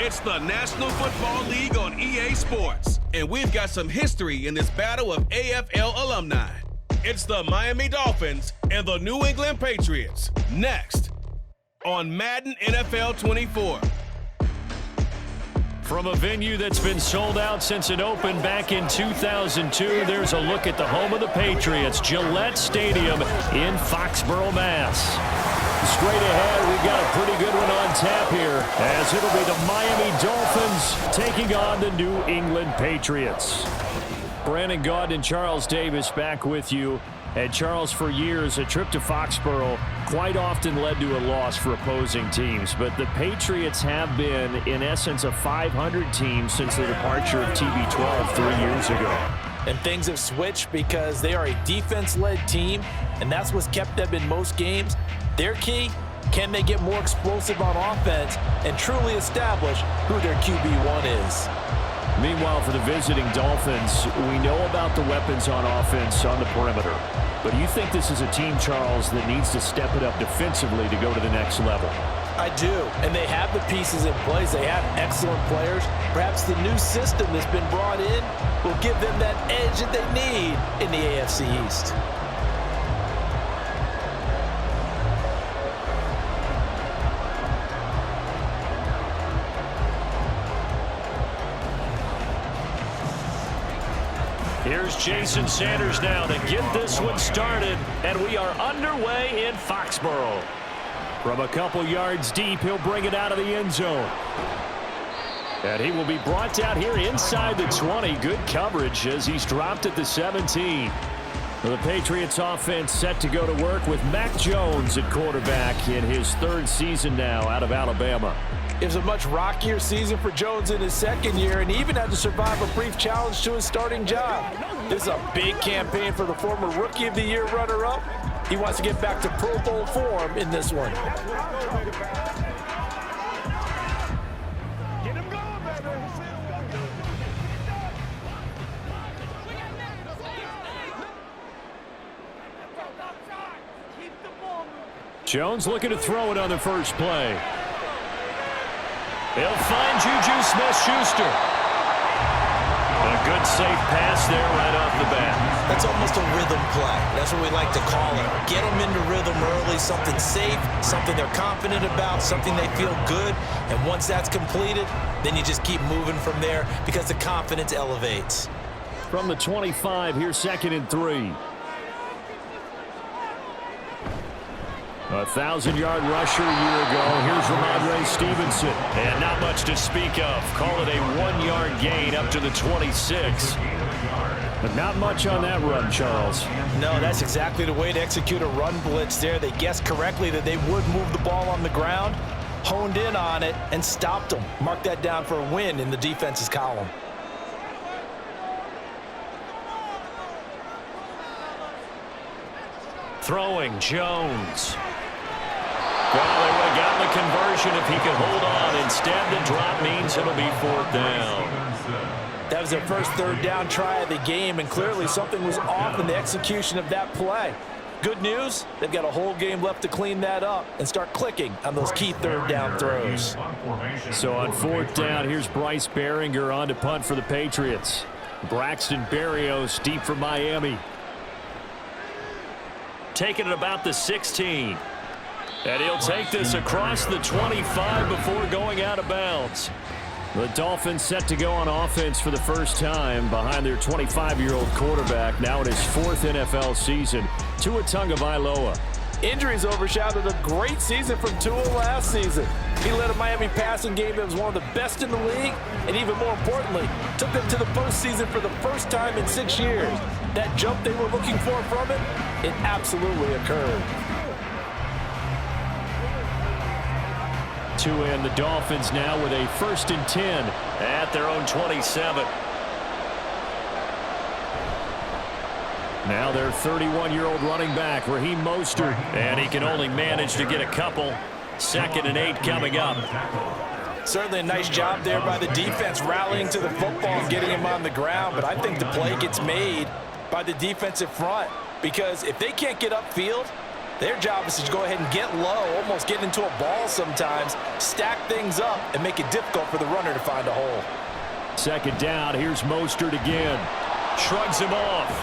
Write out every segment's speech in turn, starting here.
It's the National Football League on EA Sports, and we've got some history in this battle of AFL alumni. It's the Miami Dolphins and the New England Patriots. Next on Madden NFL 24. From a venue that's been sold out since it opened back in 2002, there's a look at the home of the Patriots, Gillette Stadium in Foxborough, Mass. Straight ahead, we've got a pretty good one on tap here, as it'll be the Miami Dolphins taking on the New England Patriots. Brandon Gaudin and Charles Davis back with you. And Charles, for years, a trip to Foxborough quite often led to a loss for opposing teams. But the Patriots have been, in essence, a 500 team since the departure of TB12 3 years ago. And things have switched because they are a defense-led team, and that's what's kept them in most games. Their key, can they get more explosive on offense and truly establish who their QB1 is? Meanwhile, for the visiting Dolphins, we know about the weapons on offense on the perimeter. But do you think this is a team, Charles, that needs to step it up defensively to go to the next level? I do, and they have the pieces in place. They have excellent players. Perhaps the new system that's been brought in will give them that edge that they need in the AFC East. Here's Jason Sanders now to get this one started, and we are underway in Foxborough. From a couple yards deep, he'll bring it out of the end zone. And he will be brought down here inside the 20. Good coverage as he's dropped at the 17. The Patriots offense set to go to work with Mac Jones at quarterback in his third season now out of Alabama. It was a much rockier season for Jones in his second year, and he even had to survive a brief challenge to his starting job. This is a big campaign for the former Rookie of the Year runner-up. He wants to get back to Pro Bowl form in this one. Jones looking to throw it on the first play. He'll find Juju Smith-Schuster. A good safe pass there right off the bat. That's almost a rhythm play. That's what we like to call it. Get them into rhythm early, something safe, something they're confident about, something they feel good. And once that's completed, then you just keep moving from there because the confidence elevates. From the 25, here's 2nd and 3. A 1,000-yard rusher a year ago. Here's Ramondre Stevenson. And not much to speak of. Call it a 1-yard gain up to the 26. But not much on that run, Charles. No, that's exactly the way to execute a run blitz there. They guessed correctly that they would move the ball on the ground, honed in on it, and stopped them. Mark that down for a win in the defense's column. Throwing, Jones. Well, they would have gotten the conversion if he could hold on. Instead, the drop means it'll be 4th down. That was their first 3rd down try of the game, and clearly something was off in the execution of that play. Good news, they've got a whole game left to clean that up and start clicking on those key 3rd down throws. So on 4th down, here's Bryce Behringer on to punt for the Patriots. Braxton Berrios deep for Miami. Taking it about the 16. And he'll take this across the 25 before going out of bounds. The Dolphins set to go on offense for the first time behind their 25-year-old quarterback, now in his 4th NFL season, Tua Tagovailoa. Injuries overshadowed a great season from Tua last season. He led a Miami passing game that was one of the best in the league, and even more importantly, took them to the postseason for the first time in 6 years. That jump they were looking for from it absolutely occurred. Tua and the Dolphins now with a 1st and 10 at their own 27. Now their 31-year-old running back, Raheem Mostert, and he can only manage to get a couple. 2nd and 8 coming up. Certainly a nice job there by the defense rallying to the football and getting him on the ground, but I think the play gets made by the defensive front because if they can't get upfield, Their job is to go ahead and get low, almost get into a ball sometimes, stack things up, and make it difficult for the runner to find a hole. Second down, here's Mostert again. Shrugs him off.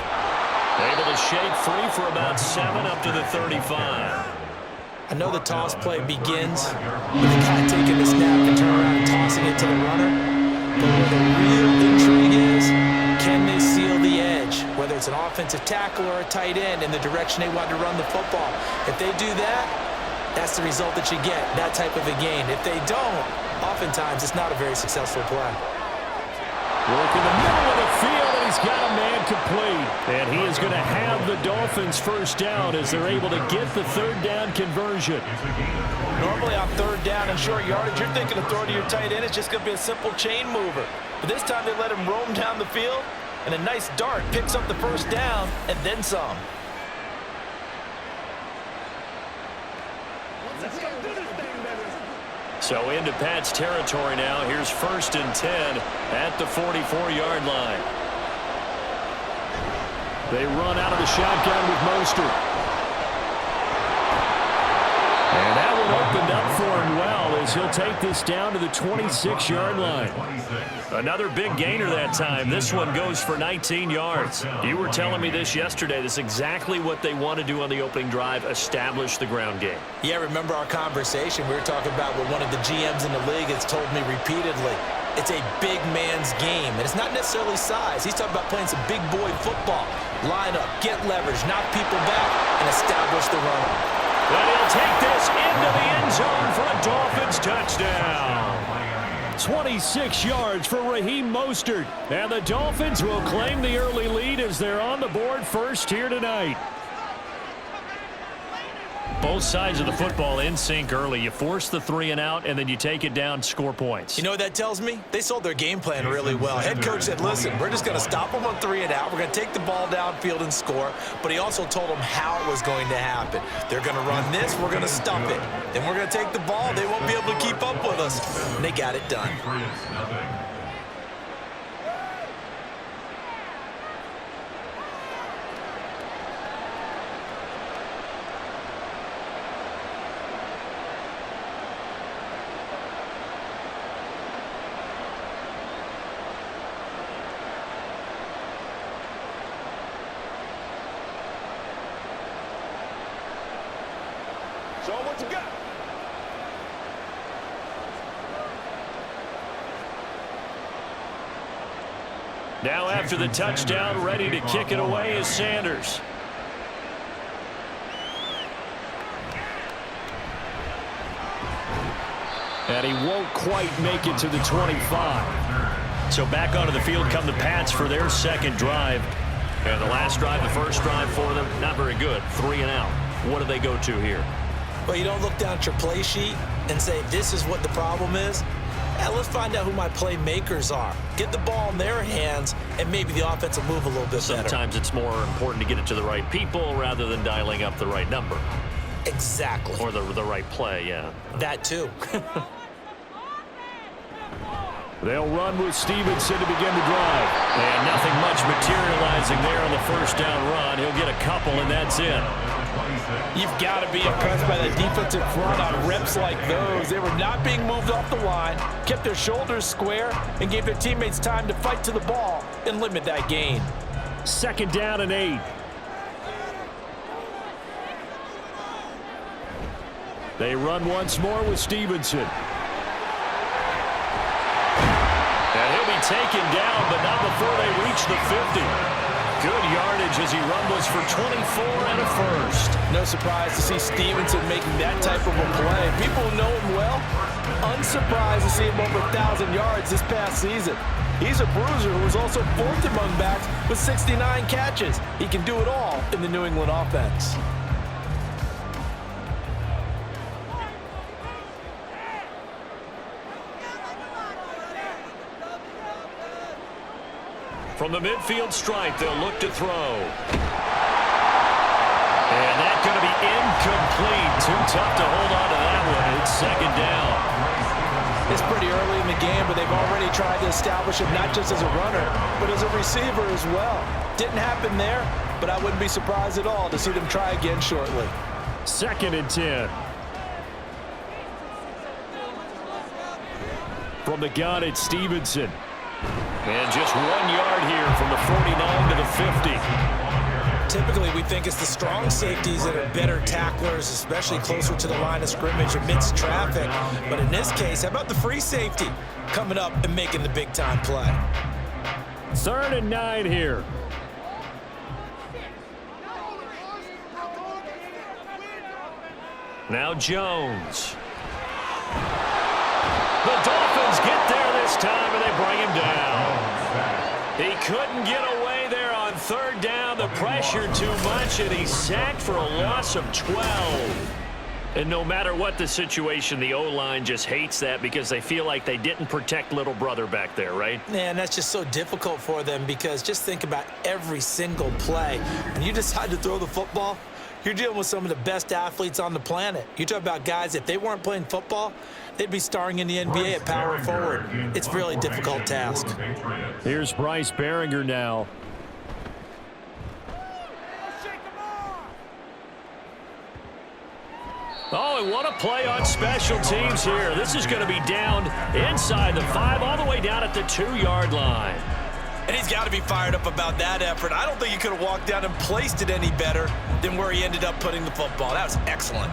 Able to shake free for about 7 up to the 35. I know the toss play begins with the guy taking the snap and turn around and tossing it to the runner. But where the real intrigue is, can they seal the edge? Whether it's an offensive tackle or a tight end in the direction they want to run the football. If they do that, that's the result that you get, that type of a gain. If they don't, oftentimes it's not a very successful play. Work in the middle of the field, and he's got a man complete. And he is going to have the Dolphins first down as they're able to get the third down conversion. Normally on third down and short yardage, you're thinking of throwing to your tight end. It's just going to be a simple chain mover. But this time they let him roam down the field, and a nice dart picks up the first down and then some. So into Pat's territory now. Here's 1st and 10 at the 44-yard line. They run out of the shotgun with Mostert. And that one opened up for him well as he'll take this down to the 26-yard line. Another big gainer that time. This one goes for 19 yards. You were telling me this yesterday. This is exactly what they want to do on the opening drive, establish the ground game. Yeah, remember our conversation. We were talking about what one of the GMs in the league has told me repeatedly. It's a big man's game, and it's not necessarily size. He's talking about playing some big boy football. Line up, get leverage, knock people back, and establish the run. But he'll take this into the end zone for a Dolphins touchdown. 26 yards for Raheem Mostert. And the Dolphins will claim the early lead as they're on the board first here tonight. Both sides of the football in sync early. You force the 3 and out, and then you take it down, score points. You know what that tells me? They sold their game plan really well. Head coach said, listen, we're just going to stop them on 3 and out. We're going to take the ball downfield and score. But he also told them how it was going to happen. They're going to run this. We're going to stump it. Then we're going to take the ball. They won't be able to keep up with us. And they got it done. Show them what you got. Now after the touchdown, ready to kick it away is Sanders. And he won't quite make it to the 25. So back onto the field come the Pats for their second drive. And the last drive, the first drive for them, not very good. 3 and out. What do they go to here? Well, you don't look down at your play sheet and say, this is what the problem is. Let's find out who my playmakers are. Get the ball in their hands, and maybe the offense will move a little bit better. Sometimes it's more important to get it to the right people rather than dialing up the right number. Exactly. Or the right play, yeah. That too. They'll run with Stevenson to begin the drive. And nothing much materializing there on the first down run. He'll get a couple, and that's it. You've got to be impressed by the defensive front on reps like those. They were not being moved off the line, kept their shoulders square, and gave their teammates time to fight to the ball and limit that gain. Second down and 8. They run once more with Stevenson. And he'll be taken down, but not before they reach the 50. Good yardage as he rumbles for 24 and a first. No surprise to see Stevenson making that type of a play. People who know him well, unsurprised to see him over 1,000 yards this past season. He's a bruiser who was also 4th among backs with 69 catches. He can do it all in the New England offense. From the midfield stripe, they'll look to throw. And that's going to be incomplete. Too tough to hold on to that one. It's second down. It's pretty early in the game, but they've already tried to establish him not just as a runner, but as a receiver as well. Didn't happen there, but I wouldn't be surprised at all to see them try again shortly. 2nd and 10. From the gun, it's Stevenson. And just 1 yard here from the 49 to the 50. Typically, we think it's the strong safeties that are better tacklers, especially closer to the line of scrimmage amidst traffic. But in this case, how about the free safety coming up and making the big-time play? 3rd and 9 here. Now Jones. The Dolphins get there this time, and they bring him down. He couldn't get away there on 3rd down. The pressure too much, and he's sacked for a loss of 12. And no matter what the situation, the O-line just hates that because they feel like they didn't protect little brother back there, right? Man, that's just so difficult for them because just think about every single play. When you decide to throw the football, you're dealing with some of the best athletes on the planet. You talk about guys, if they weren't playing football, they'd be starring in the NBA at power forward. It's a really difficult task. Here's Bryce Behringer now. Oh, and what a play on special teams here. This is going to be down inside the 5, all the way down at the 2-yard line. And he's got to be fired up about that effort. I don't think he could have walked down and placed it any better than where he ended up putting the football. That was excellent.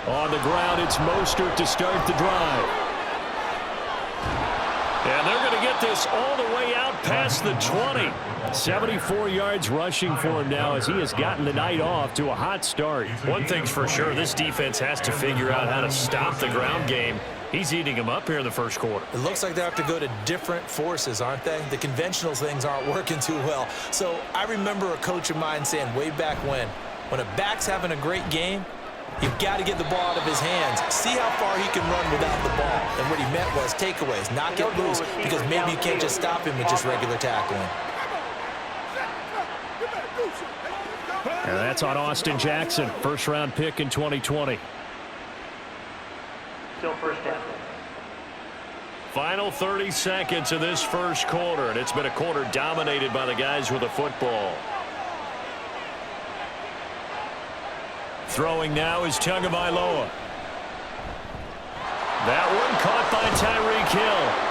On the ground, it's Mostert to start the drive. And they're going to get this all the way out past the 20. 74 yards rushing for him now as he has gotten the night off to a hot start. One thing's for sure, this defense has to figure out how to stop the ground game. He's eating them up here in the first quarter. It looks like they have to go to different forces, aren't they? The conventional things aren't working too well. So I remember a coach of mine saying way back when a back's having a great game, you've got to get the ball out of his hands. See how far he can run without the ball. And what he meant was takeaways, not get loose, because maybe you can't just stop him with just regular tackling. And that's on Austin Jackson, first-round pick in 2020. Still first down. Final 30 seconds of this first quarter, and it's been a quarter dominated by the guys with the football. Throwing now is Tagovailoa. That one caught by Tyreek Hill.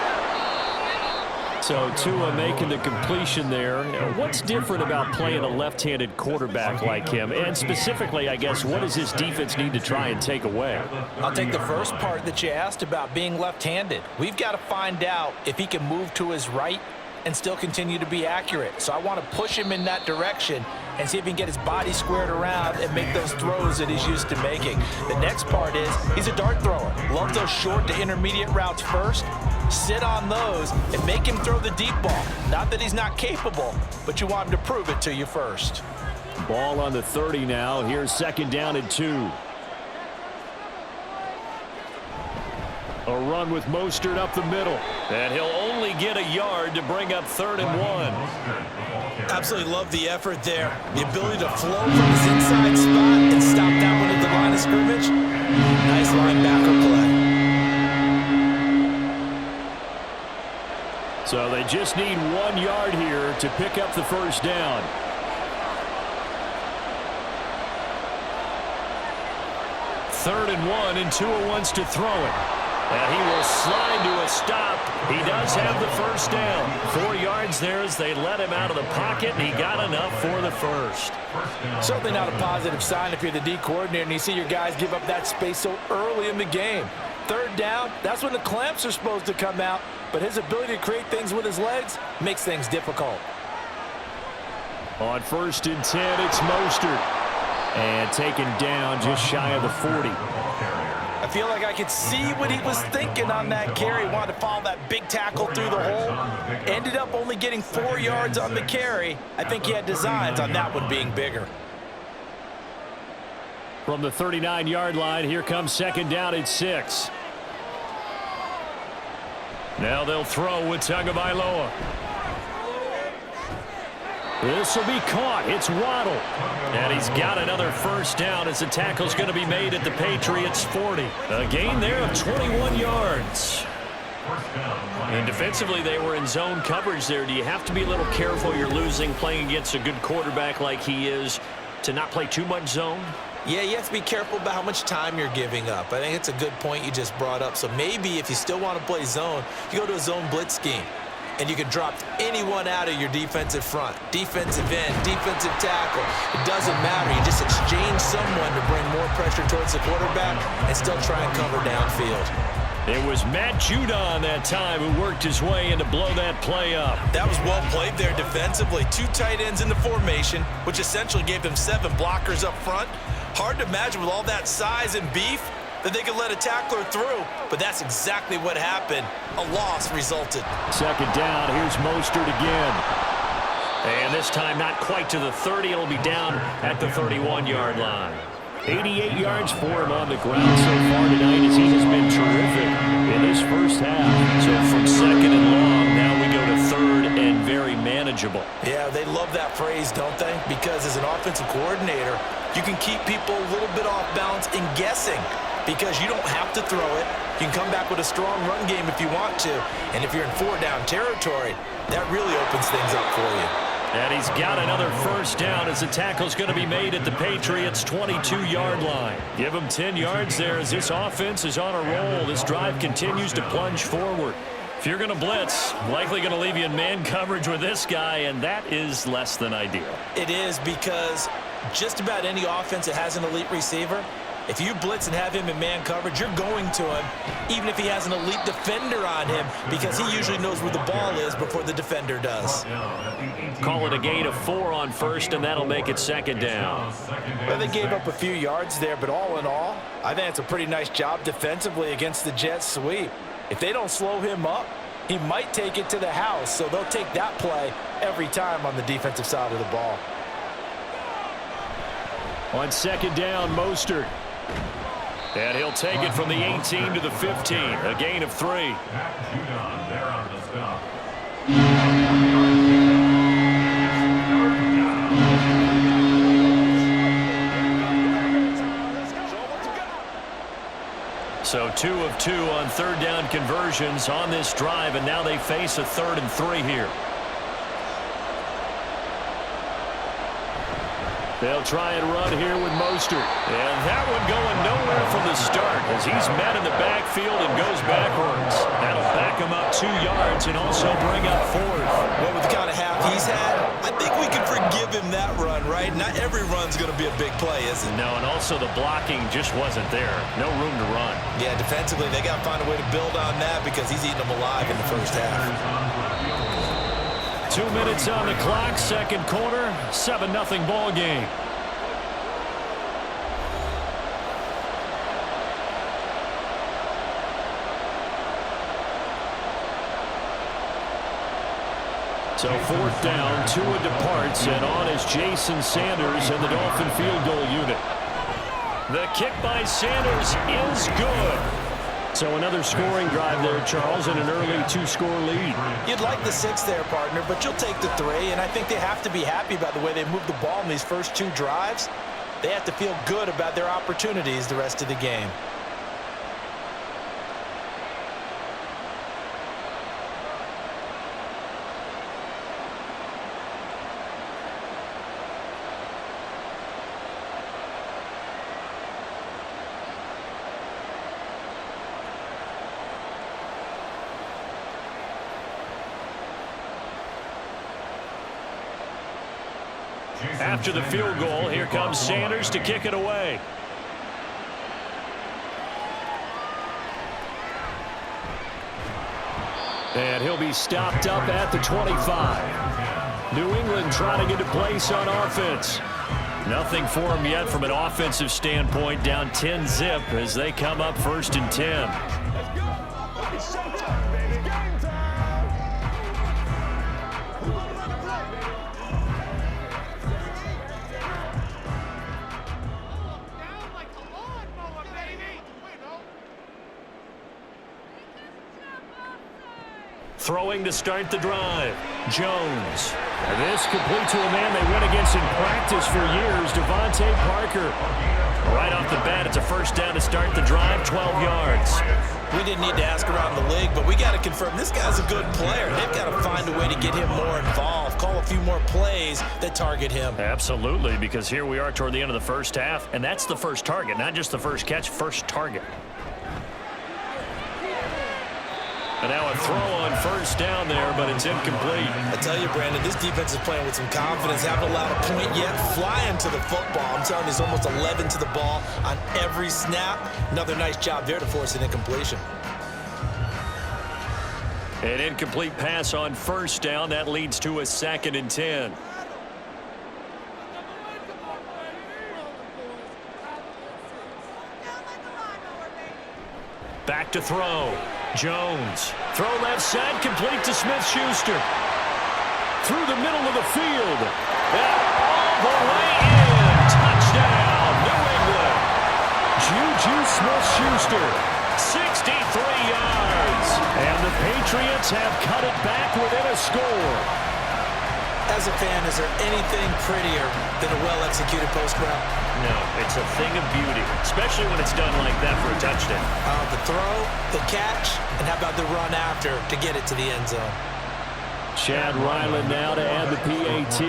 So Tua making the completion there. What's different about playing a left-handed quarterback like him? And specifically, I guess, what does his defense need to try and take away? I'll take the first part that you asked about being left-handed. We've got to find out if he can move to his right and still continue to be accurate. So I want to push him in that direction and see if he can get his body squared around and make those throws that he's used to making. The next part is he's a dart thrower. Love those short to intermediate routes first. Sit on those and make him throw the deep ball. Not that he's not capable, but you want him to prove it to you first. Ball on the 30 now. Here's 2nd down and 2. A run with Mostert up the middle. And he'll only get a yard to bring up 3rd and 1. Absolutely love the effort there. The ability to flow from his inside spot and stop that one at the line of scrimmage. Nice linebacker play. So they just need 1 yard here to pick up the first down. Third and 1, and Tua wants to throw it. And he will slide to a stop. He does have the first down. 4 yards there as they let him out of the pocket, and he got enough for the first. Certainly not a positive sign if you're the D coordinator and you see your guys give up that space so early in the game. 3rd down, that's when the clamps are supposed to come out, but his ability to create things with his legs makes things difficult. On 1st and 10, it's Mostert. And taken down just shy of the 40. I feel like I could see what he was thinking on that carry. Wanted to follow that big tackle through the hole. Ended up only getting 4 yards on the carry. I think he had designs on that one being bigger. From the 39-yard line, here comes 2nd down and 6. Now they'll throw with Tagovailoa. This will be caught. It's Waddle. And he's got another first down as the tackle's going to be made at the Patriots' 40. A gain there of 21 yards. And defensively, they were in zone coverage there. Do you have to be a little careful? You're losing playing against a good quarterback like he is to not play too much zone? Yeah, you have to be careful about how much time you're giving up. I think it's a good point you just brought up. So maybe if you still want to play zone, you go to a zone blitz scheme. And you can drop anyone out of your defensive front. Defensive end, defensive tackle. It doesn't matter. You just exchange someone to bring more pressure towards the quarterback and still try and cover downfield. It was Matt Judon that time who worked his way in to blow that play up. That was well played there defensively. 2 tight ends in the formation, which essentially gave them 7 blockers up front. Hard to imagine with all that size and beef that they could let a tackler through, but that's exactly what happened. A loss resulted. Second down, here's Mostert again. And this time not quite to the 30. It'll be down at the 31-yard line. 88 yards for him on the ground so far tonight as he has been terrific in this first half. So from second and long, now we go to third and very manageable. Yeah, they love that phrase, don't they? Because as an offensive coordinator, you can keep people a little bit off balance and guessing because you don't have to throw it. You can come back with a strong run game if you want to. And if you're in 4-down territory, that really opens things up for you. And he's got another first down as the tackle's going to be made at the Patriots' 22-yard line. Give him 10 yards there as this offense is on a roll. This drive continues to plunge forward. If you're going to blitz, likely going to leave you in man coverage with this guy, and that is less than ideal. It is because just about any offense that has an elite receiver, if you blitz and have him in man coverage, you're going to him, even if he has an elite defender on him, because he usually knows where the ball is before the defender does. Call it a gain of 4 on first, and that'll make it second down. Well, they gave up a few yards there, but all in all, I think it's a pretty nice job defensively against the Jets sweep. If they don't slow him up, he might take it to the house, so they'll take that play every time on the defensive side of the ball. On second down, Mostert. And he'll take it from the 18 to the 15, a gain of 3. So 2 of 2 on third down conversions on this drive, and now they face a 3rd and 3 here. They'll try and run here with Mostert. And that one going nowhere from the start as he's met in the backfield and goes backwards. That'll back him up 2 yards and also bring up 4th. Well, with the kind of half he's had, I think we can forgive him that run, right? Not every run's going to be a big play, is it? No, and also the blocking just wasn't there. No room to run. Yeah, defensively, they got to find a way to build on that because he's eating them alive in the first half. 2 minutes on the clock, second quarter, 7-0 ball game. So 4th down, Tua departs, and on is Jason Sanders and the Dolphin field goal unit. The kick by Sanders is good. So another scoring drive there, Charles, and an early 2-score lead. You'd like the 6 there, partner, but you'll take the 3, and I think they have to be happy about the way they moved the ball in these first 2 drives. They have to feel good about their opportunities the rest of the game. After the field goal, here comes Sanders to kick it away. And he'll be stopped up at the 25. New England trying to get a place on offense. Nothing for him yet from an offensive standpoint, down 10-zip as they come up 1st and 10. Throwing to start the drive. Jones. And this complete to a man they went against in practice for years, Devontae Parker. Right off the bat, it's a first down to start the drive, 12 yards. We didn't need to ask around the league, but we got to confirm this guy's a good player. They've got to find a way to get him more involved, call a few more plays that target him. Absolutely, because here we are toward the end of the first half, and that's the first target, not just the first catch, first target. And now a throw on first down there, but it's incomplete. I tell you, Brandon, this defense is playing with some confidence. Haven't allowed a point yet. Flying to the football. I'm telling you, it's almost 11 to the ball on every snap. Another nice job there to force an incompletion. An incomplete pass on first down. That leads to a 2nd and 10. Back to throw. Jones. Throw left side, complete to Smith-Schuster. Through the middle of the field. All the way in. Touchdown, New England. Juju Smith-Schuster, 63 yards. And the Patriots have cut it back within a score. As a fan, is there anything prettier than a well-executed post route? No, it's a thing of beauty, especially when it's done like that for a touchdown. The throw, the catch, and how about the run after to get it to the end zone? Chad Ryland now to add the PAT.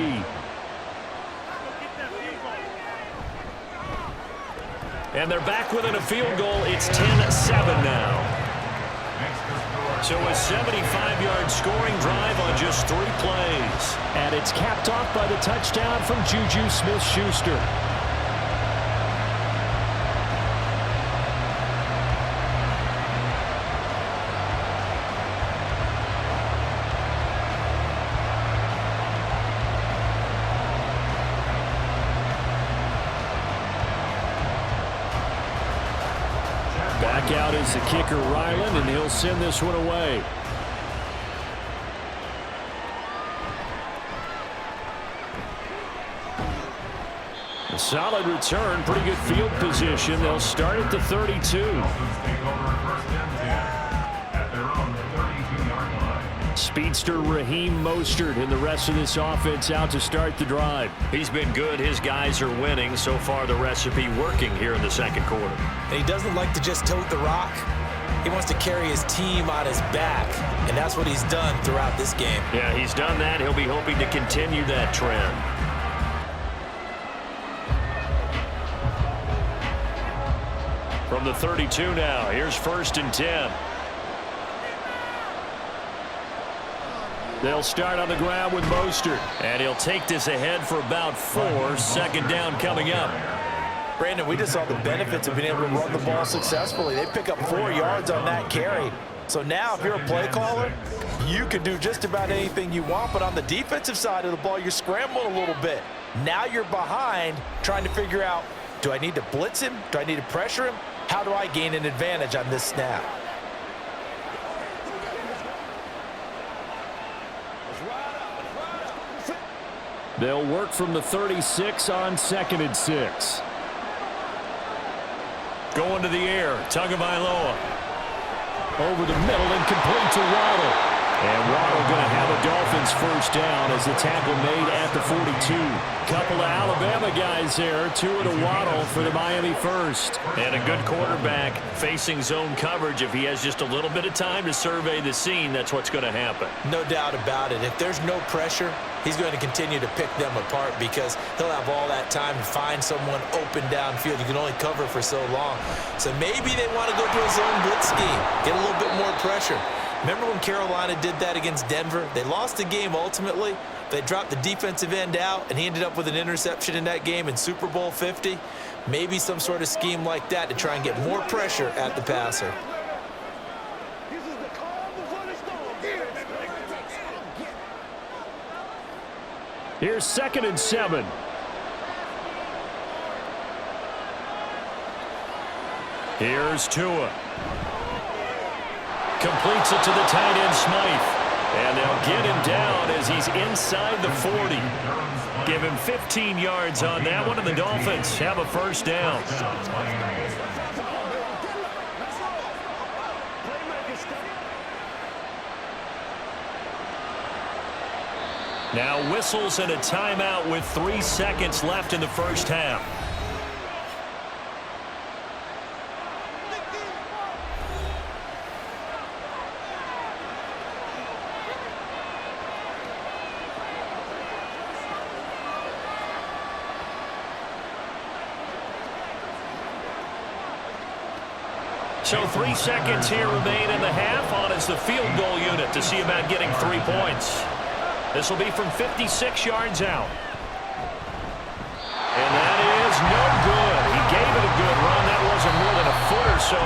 And they're back within a field goal. It's 10-7 now. So a 75-yard scoring drive on just 3 plays. And it's capped off by the touchdown from Juju Smith-Schuster. Back out is the kicker, Ryland, and he'll send this one away. A solid return, pretty good field position. They'll start at the 32. Speedster Raheem Mostert and the rest of this offense out to start the drive. He's been good. His guys are winning. So far, the recipe working here in the second quarter. And he doesn't like to just tote the rock. He wants to carry his team on his back, and that's what he's done throughout this game. Yeah, he's done that. He'll be hoping to continue that trend. From the 32 now, here's 1st and 10. They'll start on the ground with Mostert. And he'll take this ahead for about 4. 2nd down coming up. Brandon, we just saw the benefits of being able to run the ball successfully. They pick up 4 yards on that carry. So now if you're a play caller, you can do just about anything you want. But on the defensive side of the ball, you're scrambling a little bit. Now you're behind trying to figure out, do I need to blitz him? Do I need to pressure him? How do I gain an advantage on this snap? They'll work from the 36 on 2nd and 6. Going to the air, Tagovailoa. Over the middle and complete to Waddle. And Waddle going to have a Dolphins first down as the tackle made at the 42. Couple of Alabama guys there. Tua to Waddle for the Miami first. And a good quarterback facing zone coverage. If he has just a little bit of time to survey the scene, that's what's going to happen. No doubt about it. If there's no pressure, he's going to continue to pick them apart because he'll have all that time to find someone open downfield. You can only cover for so long. So maybe they want to go to a zone blitz scheme, get a little bit more pressure. Remember when Carolina did that against Denver? They lost the game ultimately. They dropped the defensive end out, and he ended up with an interception in that game in Super Bowl 50. Maybe some sort of scheme like that to try and get more pressure at the passer. Here's 2nd and 7. Here's Tua. Completes it to the tight end, Smythe. And they'll get him down as he's inside the 40. Give him 15 yards on that one, and the Dolphins have a first down. Now whistles and a timeout with 3 seconds left in the first half. So 3 seconds here remain in the half. On is the field goal unit to see about getting 3 points. This will be from 56 yards out. And that is no good. He gave it a good run. That wasn't more than a foot or so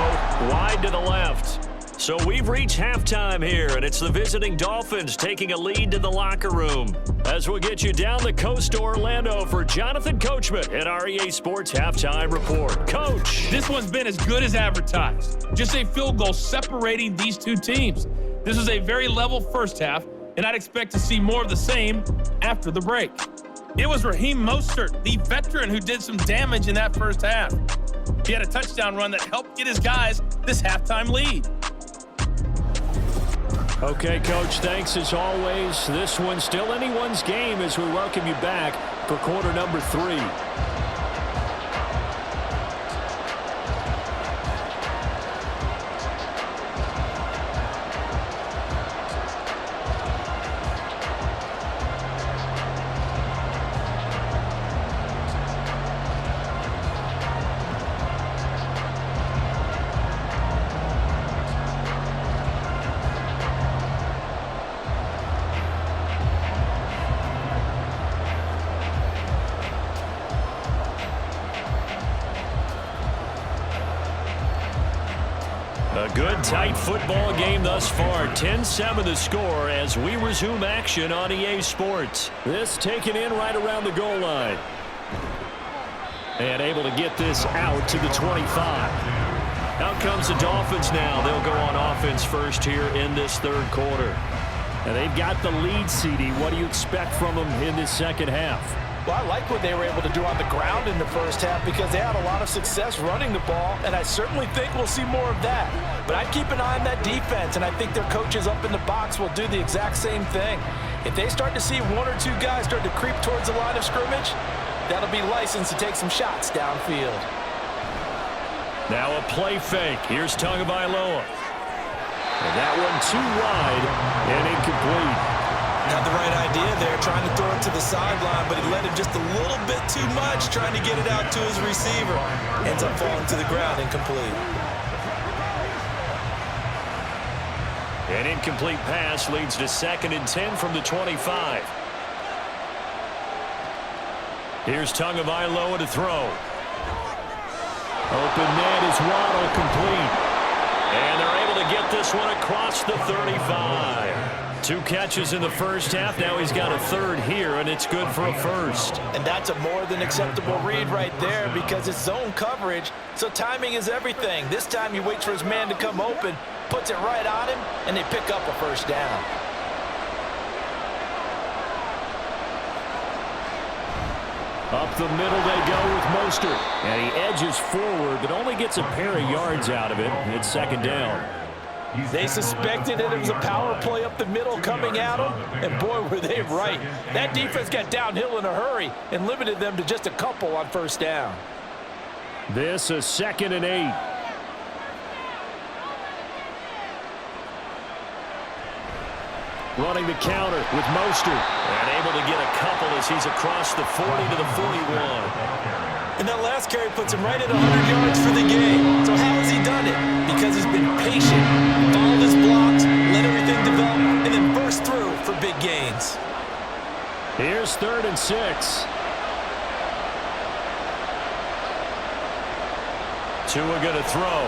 wide to the left. So we've reached halftime here, and it's the visiting Dolphins taking a lead to the locker room. As we'll get you down the coast to Orlando for Jonathan Coachman at our EA Sports Halftime Report. Coach. This one's been as good as advertised. Just a field goal separating these two teams. This was a very level first half, and I'd expect to see more of the same after the break. It was Raheem Mostert, the veteran, who did some damage in that first half. He had a touchdown run that helped get his guys this halftime lead. Okay, Coach, thanks as always. This one's still anyone's game as we welcome you back for quarter number 3. A good, tight football game thus far. 10-7 the score as we resume action on EA Sports. This taken in right around the goal line. And able to get this out to the 25. Out comes the Dolphins now. They'll go on offense first here in this third quarter. And they've got the lead, CD. What do you expect from them in this second half? Well, I like what they were able to do on the ground in the first half because they had a lot of success running the ball, and I certainly think we'll see more of that. But I'd keep an eye on that defense, and I think their coaches up in the box will do the exact same thing. If they start to see 1 or 2 guys start to creep towards the line of scrimmage, that'll be licensed to take some shots downfield. Now a play fake. Here's Tagovailoa. And that one too wide and incomplete. Had the right idea there, trying to throw it to the sideline, but he let him just a little bit too much, trying to get it out to his receiver. Ends up falling to the ground, incomplete. An incomplete pass leads to 2nd and 10 from the 25. Here's Tagovailoa to throw. Open net is Waddle, complete. And they're able to get this one across the 35. 2 catches in the first half. Now he's got a 3rd here, and it's good for a 1st. And that's a more than acceptable read right there because it's zone coverage, so timing is everything. This time he waits for his man to come open, puts it right on him, and they pick up a 1st down. Up the middle they go with Mostert. And he edges forward, but only gets a pair of yards out of it. It's 2nd down. They suspected that it was a power play up the middle coming at them, and boy, were they right. That defense got downhill in a hurry and limited them to just a couple on 1st down. This is 2nd and 8. Running the counter with Mostert. And able to get a couple as he's across the 40 to the 41. And that last carry puts him right at 100 yards for the game. So how has he done it? Because he's been patient, followed his blocks, let everything develop, and then burst through for big gains. Here's 3rd and 6. Tua going to throw.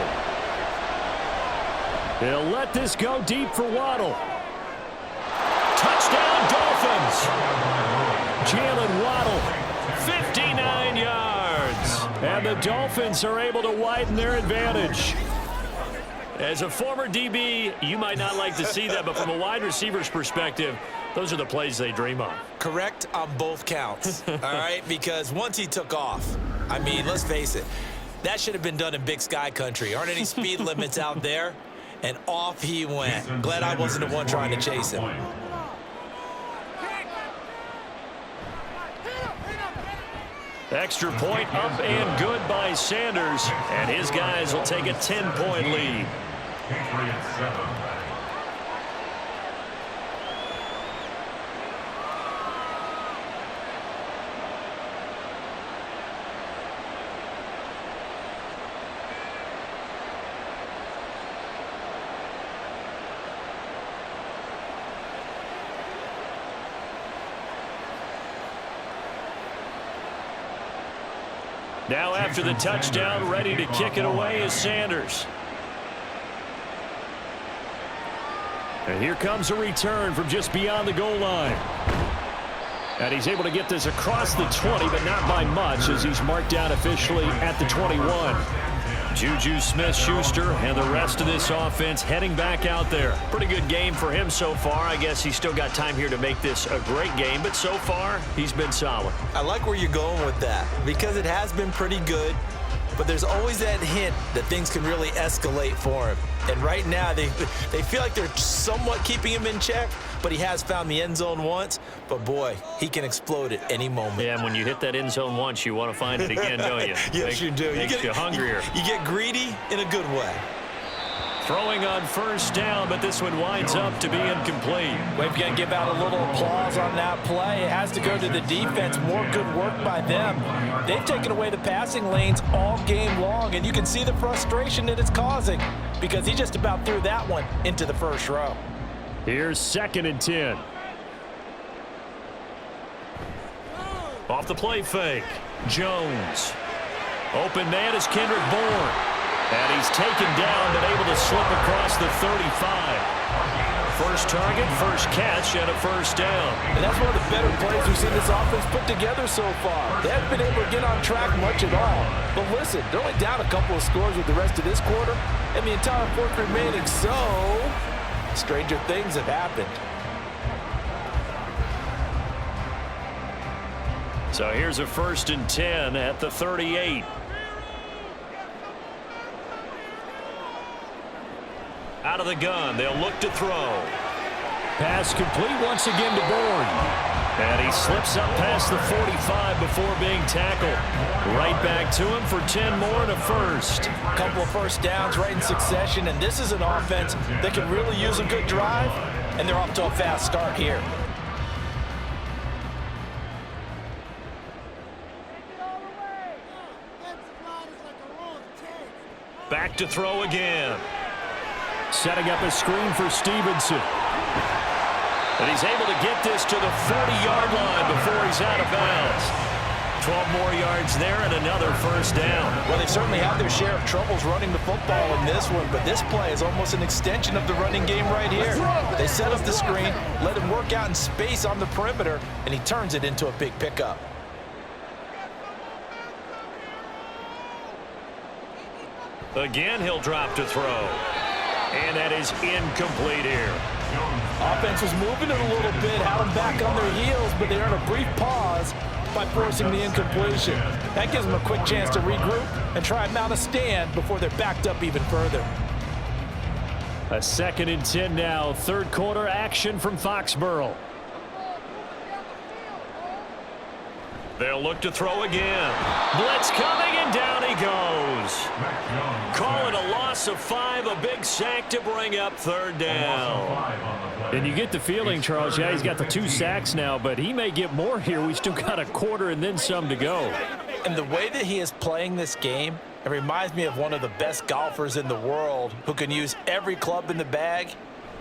He'll let this go deep for Waddle. Touchdown, Dolphins! Jalen Waddle, 59 yards. And the Dolphins are able to widen their advantage. As a former DB, you might not like to see that, but from a wide receiver's perspective, those are the plays they dream of. Correct on both counts, all right? Because once he took off, I mean, let's face it, that should have been done in Big Sky country. Aren't any speed limits out there? And off he went. Glad I wasn't the one trying to chase him. Extra point up and good by Sanders, and his guys will take a 10-point lead. Patriots 7. Now after the touchdown, ready to kick it away is Sanders. And here comes a return from just beyond the goal line. And he's able to get this across the 20, but not by much, as he's marked down officially at the 21. Juju Smith-Schuster and the rest of this offense heading back out there. Pretty good game for him so far. I guess he's still got time here to make this a great game, but so far, he's been solid. I like where you're going with that because it has been pretty good, but there's always that hint that things can really escalate for him. And right now, they feel like they're somewhat keeping him in check, but he has found the end zone once. But, boy, he can explode at any moment. Yeah, and when you hit that end zone once, you want to find it again, don't you? Yes, you do. Makes you hungrier. You get greedy in a good way. Throwing on first down, but this one winds up to be incomplete. We've got to give out a little applause on that play. It has to go to the defense. More good work by them. They've taken away the passing lanes all game long, and you can see the frustration that it's causing because he just about threw that one into the first row. Here's 2nd and 10. Off the play fake. Jones. Open man is Kendrick Bourne. And he's taken down, but able to slip across the 35. First target, first catch, and a first down. And that's one of the better plays we've seen this offense put together so far. They haven't been able to get on track much at all. But listen, they're only down a couple of scores with the rest of this quarter, and the entire fourth remaining, so stranger things have happened. So here's a 1st and 10 at the 38. Out of the gun, they'll look to throw. Pass complete once again to Bourne. And he slips up past the 45 before being tackled. Right back to him for 10 more and a first. A couple of first downs right in succession, and this is an offense that can really use a good drive, and they're off to a fast start here. Back to throw again. Setting up a screen for Stevenson. And he's able to get this to the 40-yard line before he's out of bounds. 12 more yards there and another first down. Well, they've certainly had their share of troubles running the football in this one, but this play is almost an extension of the running game right here. They set up the screen, let him work out in space on the perimeter, and he turns it into a big pickup. Again, he'll drop to throw. And that is incomplete here. Offense was moving it a little bit, had them back on their heels, but they earn a brief pause by forcing the incompletion. That gives them a quick chance to regroup and try and mount a stand before they're backed up even further. A 2nd and 10 now. Third quarter action from Foxborough. They'll look to throw again. Blitz coming, and down he goes. Call it a loss of 5, a big sack to bring up 3rd down. And you get the feeling, Charles, yeah, he's got the 2 sacks now, but he may get more here. We still got a quarter and then some to go. And the way that he is playing this game, it reminds me of one of the best golfers in the world who can use every club in the bag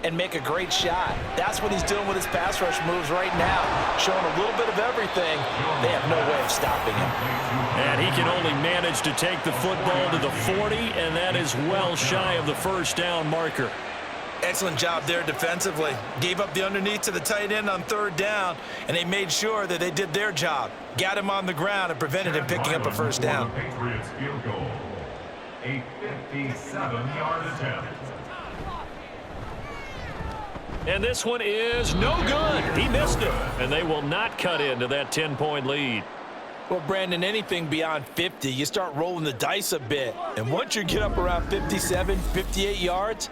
and make a great shot. That's what he's doing with his pass rush moves right now, showing a little bit of everything. They have no way of stopping him. And he can only manage to take the football to the 40, and that is well shy of the first down marker. Excellent job there defensively. Gave up the underneath to the tight end on 3rd down, and they made sure that they did their job. Got him on the ground and prevented him picking up a first down. Patriots field goal. A 57-yard attempt. And this one is no good. He missed it. And they will not cut into that 10-point lead. Well, Brandon, anything beyond 50, you start rolling the dice a bit. And once you get up around 57, 58 yards,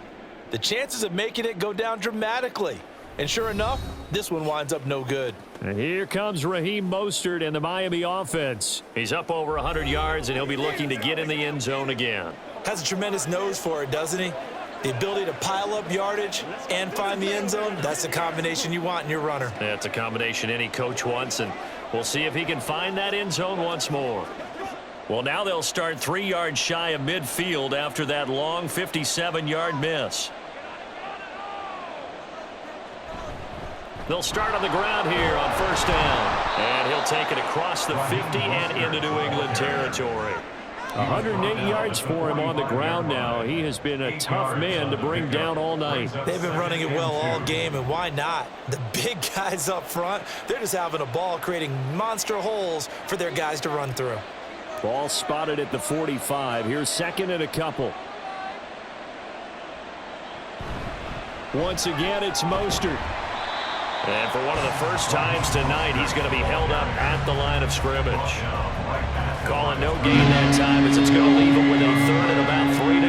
the chances of making it go down dramatically. And sure enough, this one winds up no good. And here comes Raheem Mostert and the Miami offense. He's up over 100 yards, and he'll be looking to get in the end zone again. Has a tremendous nose for it, doesn't he? The ability to pile up yardage and find the end zone, that's the combination you want in your runner. That's a combination any coach wants, and we'll see if he can find that end zone once more. Well, now they'll start 3 yards shy of midfield after that long 57-yard miss. They'll start on the ground here on first down. And he'll take it across the 50 and into New England territory. 108 yards for him on the ground now. He has been a tough man to bring down all night. They've been running it well all game, and why not? The big guys up front, they're just having a ball, creating monster holes for their guys to run through. Ball spotted at the 45. Here's second and a couple. Once again, it's Mostert. And for one of the first times tonight, he's going to be held up at the line of scrimmage. Calling no gain that time as it's going to leave him with a third and about 3 to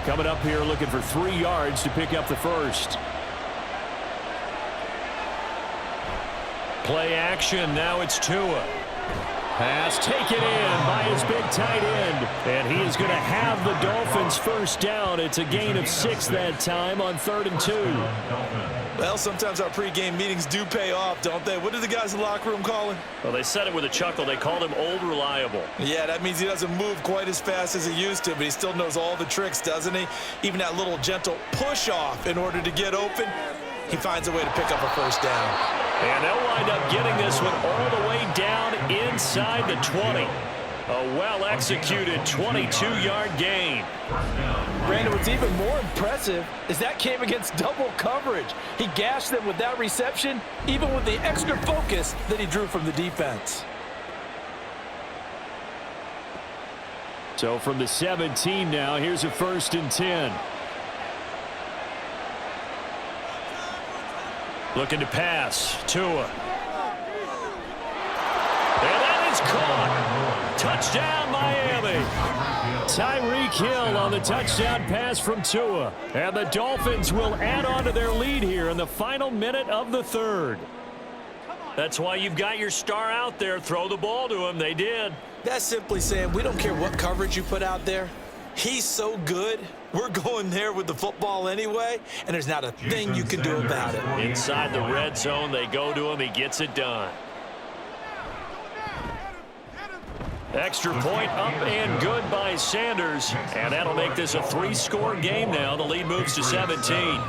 go. Coming up here looking for 3 yards to pick up the first. Play action. Now it's Tua. Pass taken in by his big tight end. And he is going to have the Dolphins first down. It's a gain of 6 that time on 3rd and 2. Well, sometimes our pregame meetings do pay off, don't they? What did the guys in the locker room call him? Well, they said it with a chuckle. They called him Old Reliable. Yeah, that means he doesn't move quite as fast as he used to, but he still knows all the tricks, doesn't he? Even that little gentle push-off in order to get open, he finds a way to pick up a first down. And they'll wind up getting this one all the way down inside the 20. A well-executed 22-yard gain. Brandon, what's even more impressive is that came against double coverage. He gashed them with that reception, even with the extra focus that he drew from the defense. So from the 17 now, here's a 1st and 10. Looking to pass. Tua. And that is caught. Touchdown, Miami. Tyreek Hill on the touchdown pass from Tua. And the Dolphins will add on to their lead here in the final minute of the 3rd. That's why you've got your star out there. Throw the ball to him. They did. That's simply saying we don't care what coverage you put out there. He's so good. We're going there with the football anyway, and there's not a thing you can do about it. Inside the red zone, they go to him. He gets it done. Extra point up and good by Sanders. And that'll make this a 3-score game now. The lead moves to 17.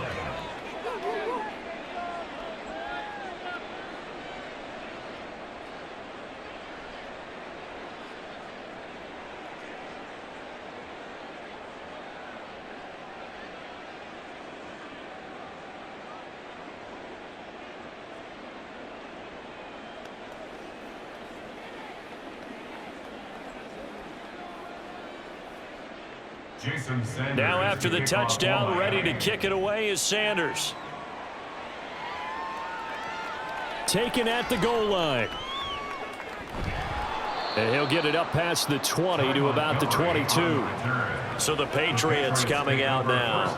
Now after the touchdown, ready to kick it away is Sanders. Taken at the goal line. And he'll get it up past the 20 to about the 22. So the Patriots coming out now.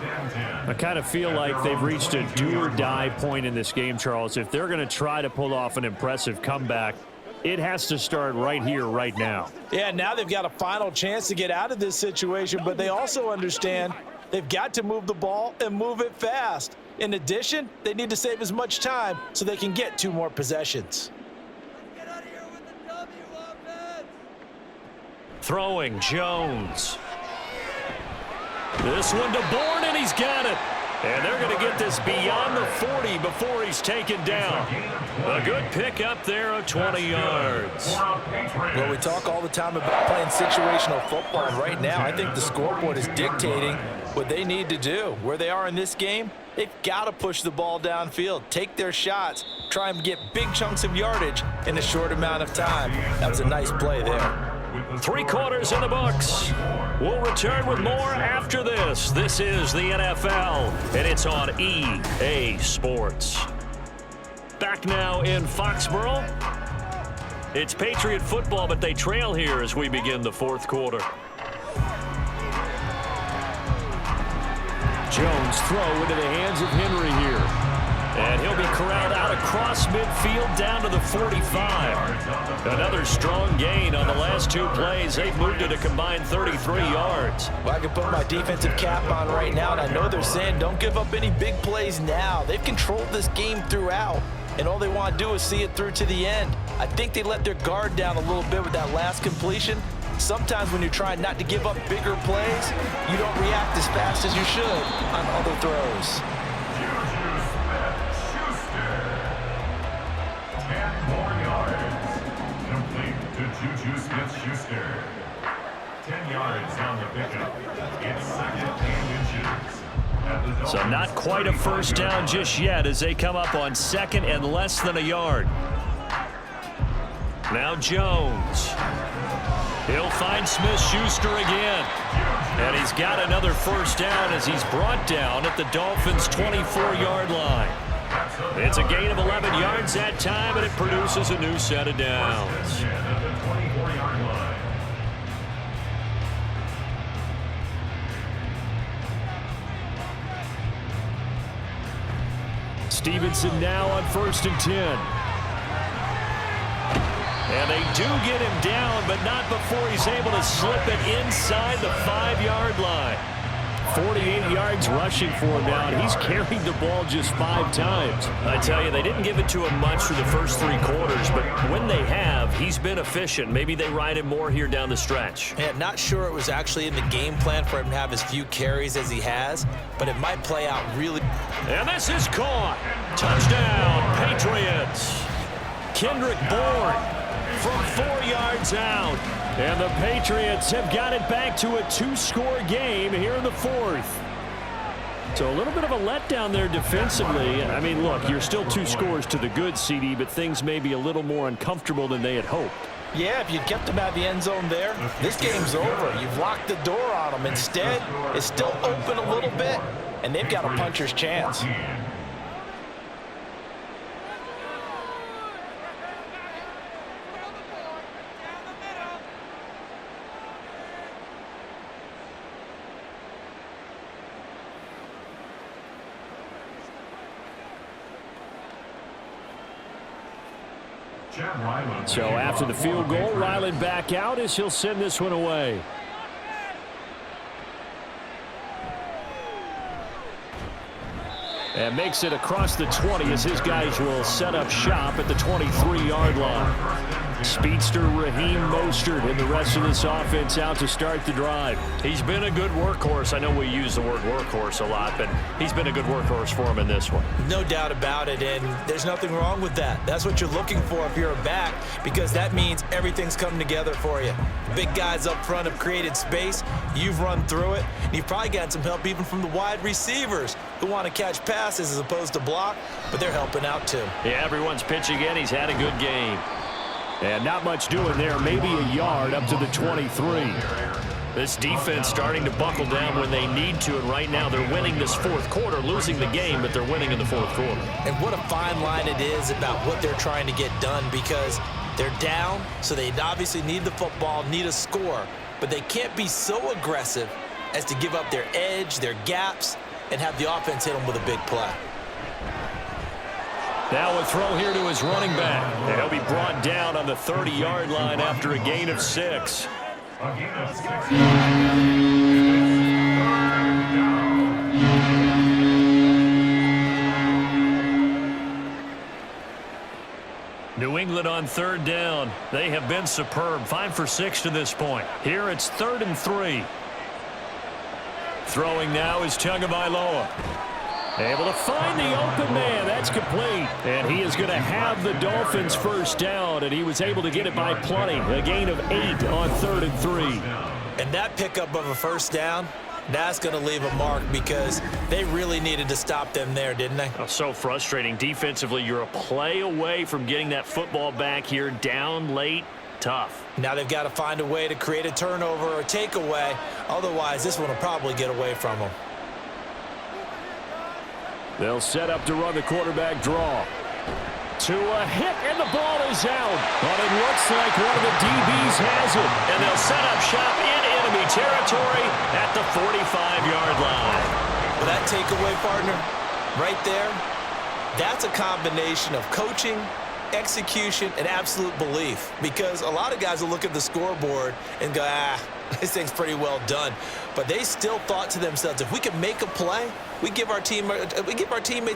I kind of feel like they've reached a do-or-die point in this game, Charles. If they're going to try to pull off an impressive comeback, it has to start right here, right now. Yeah, now they've got a final chance to get out of this situation, but they also understand they've got to move the ball and move it fast. In addition, they need to save as much time so they can get 2 more possessions. Get out of here with the W offense. Throwing Jones. This one to Bourne, and he's got it. And they're going to get this beyond the 40 before he's taken down. A good pick up there of 20 yards. Well, we talk all the time about playing situational football, and right now I think the scoreboard is dictating what they need to do. Where they are in this game, they've got to push the ball downfield, take their shots, try and get big chunks of yardage in a short amount of time. That was a nice play there. 3 quarters in the books. We'll return with more after this. This is the NFL, and it's on EA Sports. Back now in Foxborough. It's Patriot football, but they trail here as we begin the 4th quarter. Jones throw into the hands of Henry here. And he'll be corralled out across midfield down to the 45. Another strong gain on the last two plays. They've moved it a combined 33 yards. Well, I can put my defensive cap on right now, and I know they're saying don't give up any big plays now. They've controlled this game throughout, and all they want to do is see it through to the end. I think they let their guard down a little bit with that last completion. Sometimes when you're trying not to give up bigger plays, you don't react as fast as you should on other throws. 10 more yards. Complete to Juju Smith-Schuster. 10 yards on the pickup. It's second and inches. So not quite a first down just yet as they come up on second and less than a yard. Now Jones. He'll find Smith-Schuster again. And he's got another first down as he's brought down at the Dolphins' 24-yard line. It's a gain of 11 yards that time, and it produces a new set of downs. Stevenson now on 1st and 10. And they do get him down, but not before he's able to slip it inside the 5-yard line. 48 yards rushing for him now, and he's carried the ball just 5 times. I tell you, they didn't give it to him much through the first 3 quarters, but when they have, he's been efficient. Maybe they ride him more here down the stretch. Yeah, not sure it was actually in the game plan for him to have as few carries as he has, but it might play out really. And this is caught. Touchdown, Patriots. Kendrick Bourne from 4 yards out. And the Patriots have got it back to a 2-score game here in the 4th. So a little bit of a letdown there defensively. I mean, look, you're still 2 scores to the good, CD, but things may be a little more uncomfortable than they had hoped. Yeah, if you'd kept them out of the end zone there, this game's over. You've locked the door on them. Instead, it's still open a little bit, and they've got a puncher's chance. So after the field goal, Ryland back out as he'll send this one away. And makes it across the 20 as his guys will set up shop at the 23-yard line. Speedster Raheem Mostert and the rest of this offense out to start the drive. He's been a good workhorse. I know we use the word workhorse a lot, but he's been a good workhorse for him in this one. No doubt about it, and there's nothing wrong with that. That's what you're looking for if you're a back, because that means everything's coming together for you. Big guys up front have created space. You've run through it. And you've probably got some help even from the wide receivers who want to catch passes as opposed to block, but they're helping out too. Yeah, everyone's pitching in. He's had a good game. And not much doing there, maybe a yard up to the 23. This defense starting to buckle down when they need to, and right now they're winning this 4th quarter, losing the game, but they're winning in the 4th quarter. And what a fine line it is about what they're trying to get done, because they're down, so they obviously need the football, need a score, but they can't be so aggressive as to give up their edge, their gaps, and have the offense hit them with a big play. Now a throw here to his running back. And he'll be brought down on the 30-yard line after a gain of 6. New England on 3rd down. They have been superb. 5 for 6 to this point. Here it's 3rd and 3. Throwing now is Tagovailoa. Able to find the open man. That's complete. And he is going to have the Dolphins first down, and he was able to get it by plenty. A gain of 8 on 3rd and 3. And that pickup of a first down, that's going to leave a mark, because they really needed to stop them there, didn't they? Oh, so frustrating. Defensively, you're a play away from getting that football back here, down late. Tough. Now they've got to find a way to create a turnover or takeaway. Otherwise, this one will probably get away from them. They'll set up to run the quarterback draw. To a hit, and the ball is out. But it looks like one of the DBs has it. And they'll set up shop in enemy territory at the 45-yard line. Well, that takeaway, partner, right there, that's a combination of coaching, execution, and absolute belief. Because a lot of guys will look at the scoreboard and go, this thing's pretty well done. But they still thought to themselves, if we can make a play, we give our teammates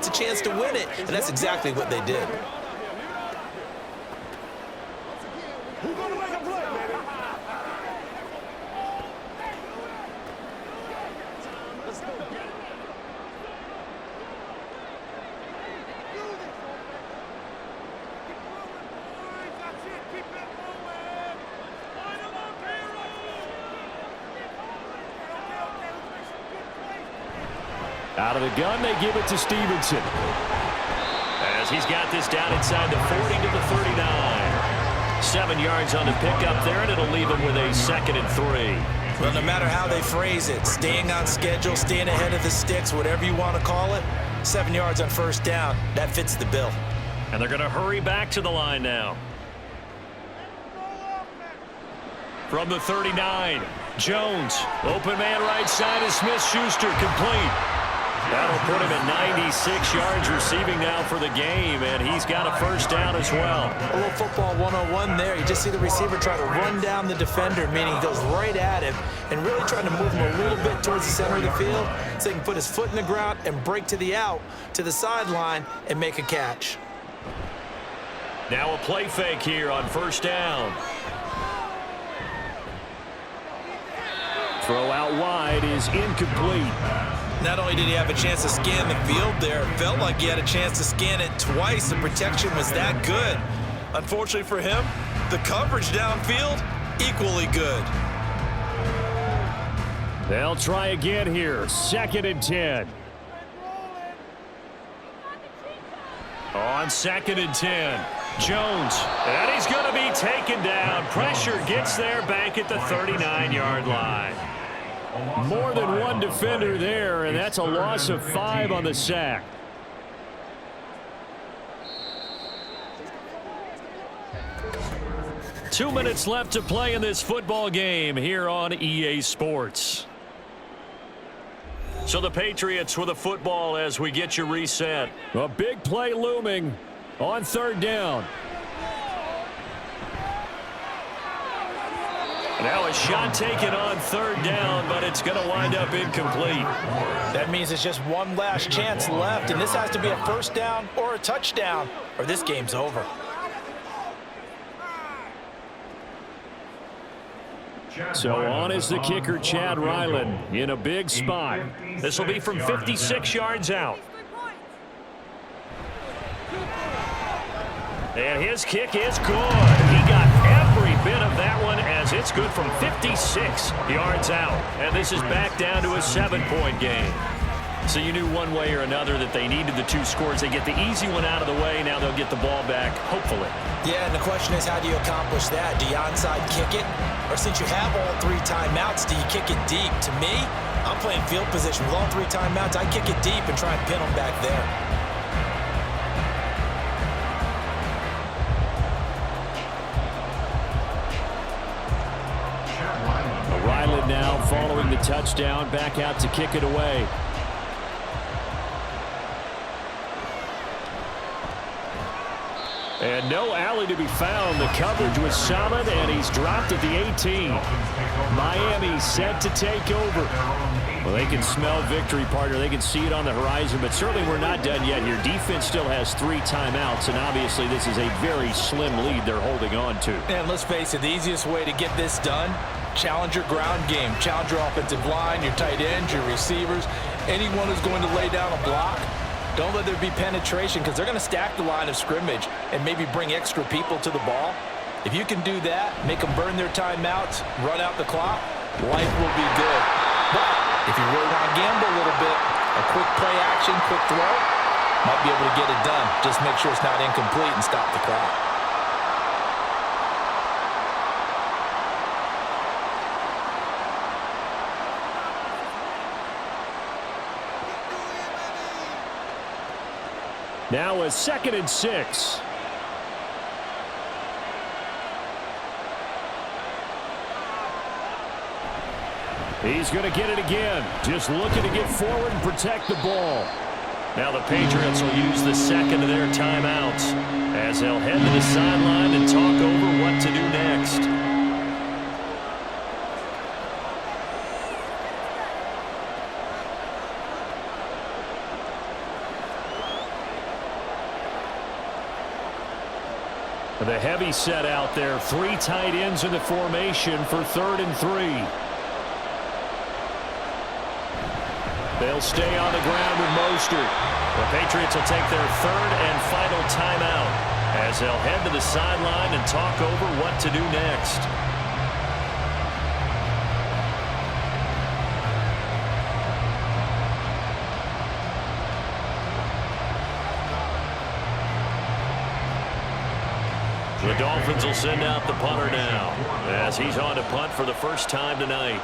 a chance to win it. And that's exactly what they did. Who's going to make a play, baby? Let's go. Out of the gun, they give it to Stevenson. As he's got this down inside the 40 to the 39. 7 yards on the pickup there, and it'll leave him with a 2nd and 3. Well, no matter how they phrase it, staying on schedule, staying ahead of the sticks, whatever you want to call it, 7 yards on first down, that fits the bill. And they're going to hurry back to the line now. From the 39, Jones, open man right side is Smith-Schuster, complete. That'll put him at 96 yards receiving now for the game, and he's got a first down as well. A little football 101 there. You just see the receiver try to run down the defender, meaning he goes right at him and really trying to move him a little bit towards the center of the field so he can put his foot in the ground and break to the out, to the sideline, and make a catch. Now a play fake here on first down. Throw out wide is incomplete. Not only did he have a chance to scan the field there, it felt like he had a chance to scan it twice. The protection was that good. Unfortunately for him, the coverage downfield, equally good. They'll try again here. 2nd and 10. On 2nd and 10. Jones, and he's going to be taken down. Pressure gets there back at the 39-yard line. More than one defender there, and that's a loss of 5 on the sack. Two minutes left to play in this football game here on EA Sports. So the Patriots with a football as we get you reset. A big play looming on 3rd down. Now a shot taken on 3rd down, but it's going to wind up incomplete. That means it's just one last chance left, and this has to be a first down or a touchdown, or this game's over. So on is the kicker, Chad Ryland, in a big spot. This will be from 56 yards out. And his kick is good. He got every bit of that one as it's good from 56 yards out. And this is back down to a 7-point game. So you knew one way or another that they needed the 2 scores. They get the easy one out of the way. Now they'll get the ball back, hopefully. Yeah, and the question is, how do you accomplish that? Do you onside kick it? Or since you have all 3 timeouts, do you kick it deep? To me, I'm playing field position. With all 3 timeouts, I kick it deep and try and pin them back there. Ryland now following the touchdown, back out to kick it away. And no alley to be found. The coverage was solid, and he's dropped at the 18. Miami set to take over. Well, they can smell victory, partner. They can see it on the horizon, but certainly we're not done yet here. Defense still has 3 timeouts, and obviously this is a very slim lead they're holding on to. And let's face it, the easiest way to get this done, challenge your ground game. Challenge your offensive line, your tight ends, your receivers, anyone who's going to lay down a block. Don't let there be penetration because they're going to stack the line of scrimmage and maybe bring extra people to the ball. If you can do that, make them burn their timeouts, run out the clock, life will be good. But if you really want to gamble a little bit, a quick play action, quick throw, might be able to get it done. Just make sure it's not incomplete and stop the clock. Now a 2nd and 6. He's going to get it again. Just looking to get forward and protect the ball. Now the Patriots will use the second of their timeouts as they'll head to the sideline and talk over what to do next. The heavy set out there. 3 tight ends in the formation for 3rd and 3. They'll stay on the ground with Mostert. The Patriots will take their 3rd and final timeout as they'll head to the sideline and talk over what to do next. The Dolphins will send out the punter now as he's on to punt for the first time tonight.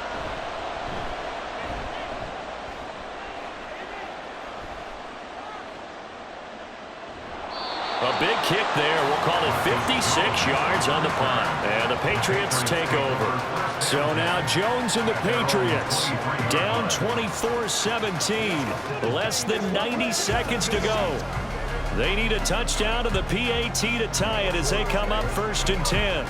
A big kick there. We'll call it 56 yards on the punt. And the Patriots take over. So now Jones and the Patriots down 24-17. Less than 90 seconds to go. They need a touchdown to the PAT to tie it as they come up 1st and 10.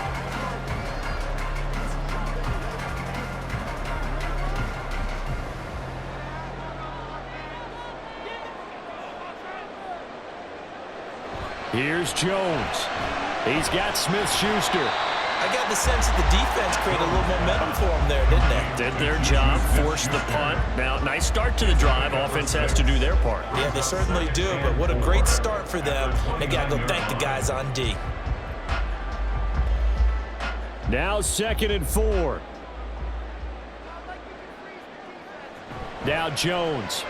Here's Jones. He's got Smith-Schuster. I got the sense that the defense created a little momentum for them there, didn't they? Did their job, forced the punt. Now, nice start to the drive. Offense has to do their part. Yeah, they certainly do, but what a great start for them. They got to go thank the guys on D. Now 2nd and 4. Now Jones.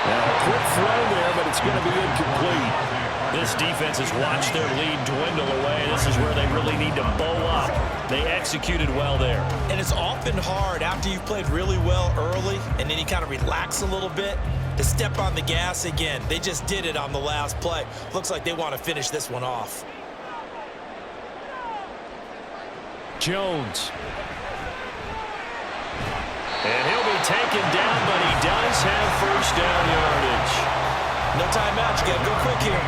Now a quick throw there, but it's going to be incomplete. This defense has watched their lead dwindle away. This is where they really need to bow up. They executed well there. And it's often hard after you've played really well early and then you kind of relax a little bit to step on the gas again. They just did it on the last play. Looks like they want to finish this one off. Jones. And he'll be taken down, but he does have first down yardage. No timeout. You got to go quick here.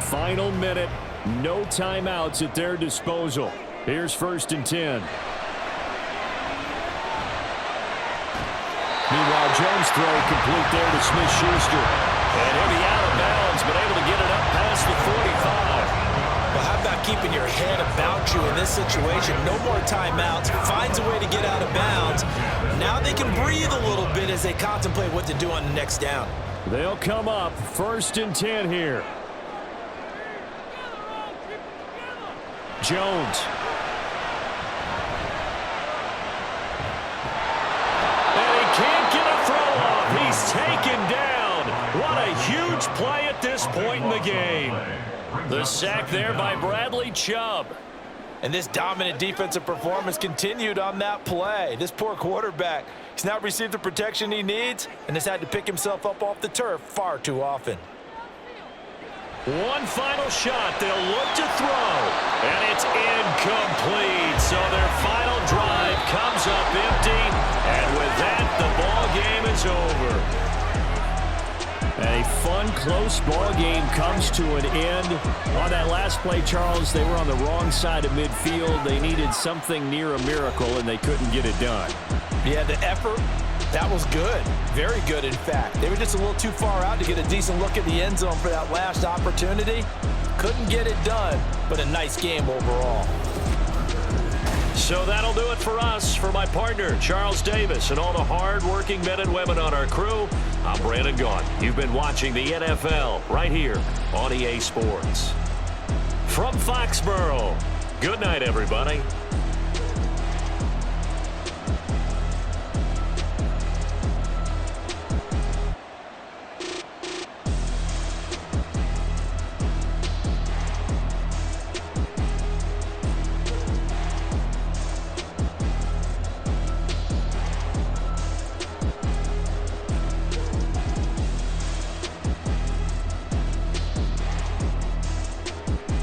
Final minute, no timeouts at their disposal. Here's 1st and 10. Meanwhile, Jones throw complete there to Smith-Schuster. And he'll be out of bounds, but able to get it up past the 45. Well, how about keeping your head about you in this situation? No more timeouts. Finds a way to get out of bounds. Now they can breathe a little bit as they contemplate what to do on the next down. They'll come up 1st and 10 here. Jones. And he can't get a throw off. He's taken down. What a huge play at this point in the game. The sack there by Bradley Chubb. And this dominant defensive performance continued on that play. This poor quarterback, he's not received the protection he needs and has had to pick himself up off the turf far too often. One final shot. They'll look to throw. And it's incomplete. So their final drive comes up empty. And with that, the ball game is over. A fun, close ball game comes to an end. On that last play, Charles, they were on the wrong side of midfield. They needed something near a miracle, and they couldn't get it done. Yeah, the effort, that was good. Very good, in fact. They were just a little too far out to get a decent look at the end zone for that last opportunity. Couldn't get it done, but a nice game overall. So that'll do it for us. For my partner, Charles Davis, and all the hard-working men and women on our crew, I'm Brandon Gaughan. You've been watching the NFL right here on EA Sports. From Foxborough, good night, everybody.